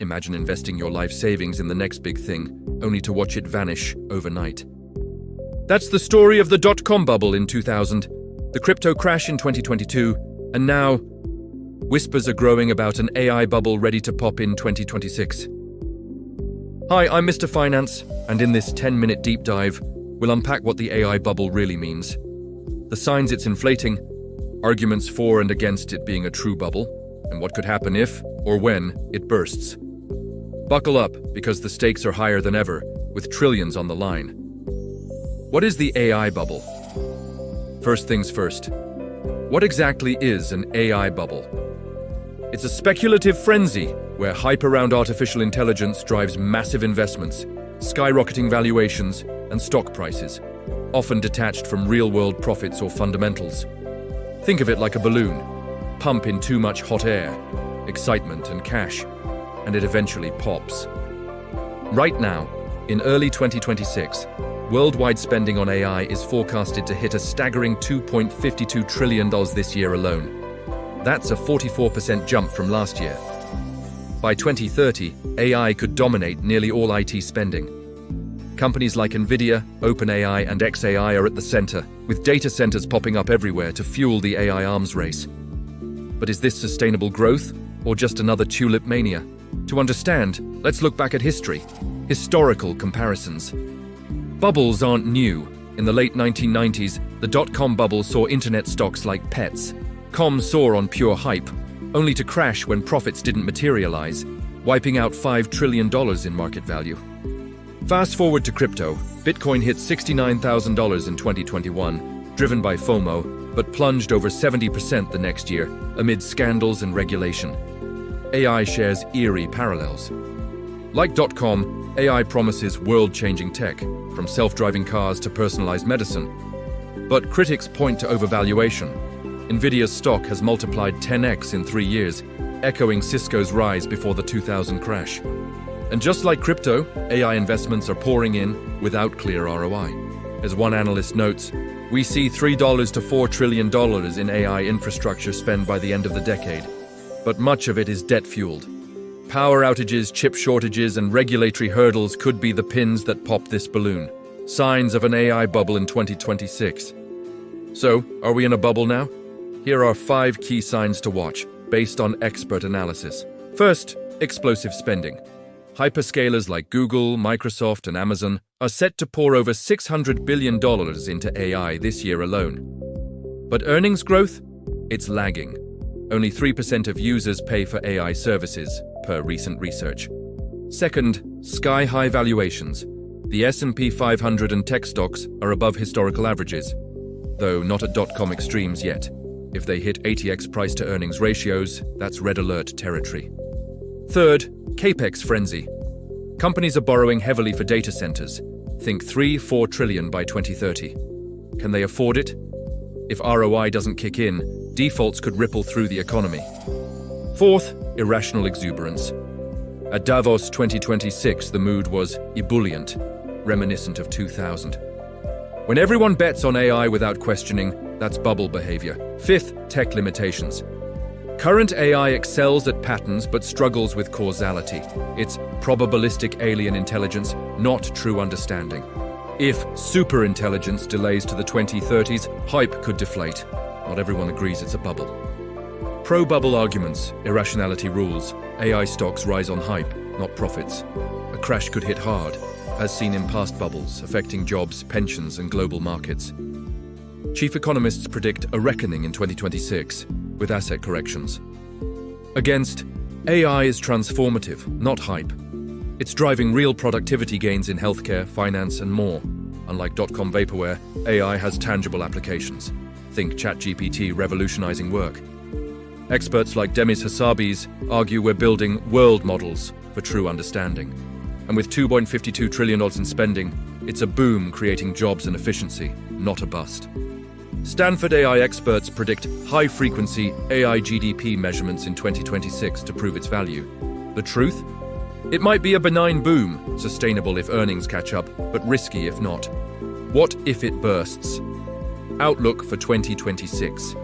Imagine investing your life savings in the next big thing, only to watch it vanish overnight. That's the story of the dot-com bubble in 2000, the crypto crash in 2022, and now, whispers are growing about an AI bubble ready to pop in 2026. Hi, I'm Mr. Finance, and in this 10-minute deep dive, we'll unpack what the AI bubble really means, the signs it's inflating, arguments for and against it being a true bubble, and what could happen if, or when, it bursts. Buckle up, because the stakes are higher than ever, with trillions on the line. What is the AI bubble? First things first. What exactly is an AI bubble? It's a speculative frenzy where hype around artificial intelligence drives massive investments, skyrocketing valuations, and stock prices, often detached from real-world profits or fundamentals. Think of it like a balloon. Pump in too much hot air, excitement, and cash, and it eventually pops. Right now, in early 2026, worldwide spending on AI is forecasted to hit a staggering $2.52 trillion this year alone. That's a 44% jump from last year. By 2030, AI could dominate nearly all IT spending. Companies like Nvidia, OpenAI, and xAI are at the center, with data centers popping up everywhere to fuel the AI arms race. But is this sustainable growth, or just another Tulip mania? To understand, let's look back at history. Historical comparisons. Bubbles aren't new. In the late 1990s, the dot-com bubble saw internet stocks like Pets. Com soar on pure hype, only to crash when profits didn't materialize, wiping out $5 trillion in market value. Fast forward to crypto. Bitcoin hit $69,000 in 2021, driven by FOMO, but plunged over 70% the next year amid scandals and regulation. AI shares eerie parallels. Like dot-com, AI promises world-changing tech, from self-driving cars to personalized medicine. But critics point to overvaluation. Nvidia's stock has multiplied 10x in 3 years, echoing Cisco's rise before the 2000 crash. And just like crypto, AI investments are pouring in without clear ROI. As one analyst notes, we see $3 to $4 trillion in AI infrastructure spend by the end of the decade, but much of it is debt-fueled. Power outages, chip shortages, and regulatory hurdles could be the pins that pop this balloon. Signs of an AI bubble in 2026. So, are we in a bubble now? Here are 5 key signs to watch, based on expert analysis. First, explosive spending. Hyperscalers like Google, Microsoft, and Amazon are set to pour over $600 billion into AI this year alone. But earnings growth? It's lagging. Only 3% of users pay for AI services, per recent research. Second, sky-high valuations. The S&P 500 and tech stocks are above historical averages, though not at dot-com extremes yet. If they hit 80x price-to-earnings ratios, that's red alert territory. Third, capex frenzy. Companies are borrowing heavily for data centers. Think $3-4 trillion by 2030. Can they afford it? If ROI doesn't kick in, defaults could ripple through the economy. Fourth, irrational exuberance. At Davos 2026, the mood was ebullient, reminiscent of 2000. When everyone bets on AI without questioning, that's bubble behavior. Fifth, tech limitations. Current AI excels at patterns but struggles with causality. It's probabilistic alien intelligence, not true understanding. If superintelligence delays to the 2030s, hype could deflate. Not everyone agrees it's a bubble. Pro-bubble arguments, irrationality rules. AI stocks rise on hype, not profits. A crash could hit hard, as seen in past bubbles, affecting jobs, pensions, and global markets. Chief economists predict a reckoning in 2026, with asset corrections. Against, AI is transformative, not hype. It's driving real productivity gains in healthcare, finance, and more. Unlike dot-com vaporware, AI has tangible applications. Think ChatGPT revolutionizing work. Experts like Demis Hassabis argue we're building world models for true understanding. And with $2.52 trillion in spending, it's a boom creating jobs and efficiency, not a bust. Stanford AI experts predict high-frequency AI GDP measurements in 2026 to prove its value. The truth? It might be a benign boom, sustainable if earnings catch up, but risky if not. What if it bursts? Outlook for 2026.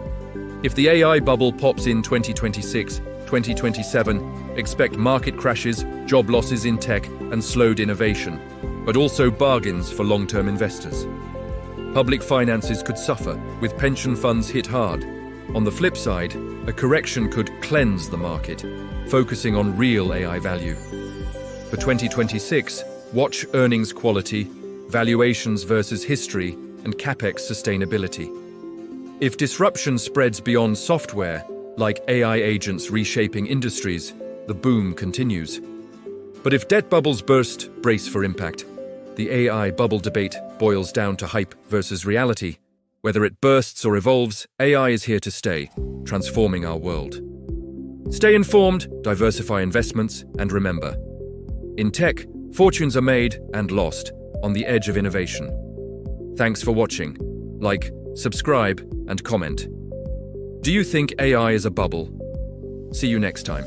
If the AI bubble pops in 2026, 2027, Expect market crashes, job losses in tech, and slowed innovation, but also bargains for long-term investors. Public finances could suffer, with pension funds hit hard. On the flip side, a correction could cleanse the market, focusing on real AI value. For 2026, watch earnings quality, valuations versus history, and CapEx sustainability. If disruption spreads beyond software, like AI agents reshaping industries, the boom continues. But if debt bubbles burst, brace for impact. The AI bubble debate boils down to hype versus reality. Whether it bursts or evolves, AI is here to stay, transforming our world. Stay informed, diversify investments, and remember, in tech, fortunes are made and lost on the edge of innovation. Thanks for watching. Like, subscribe, and comment. Do you think AI is a bubble? See you next time.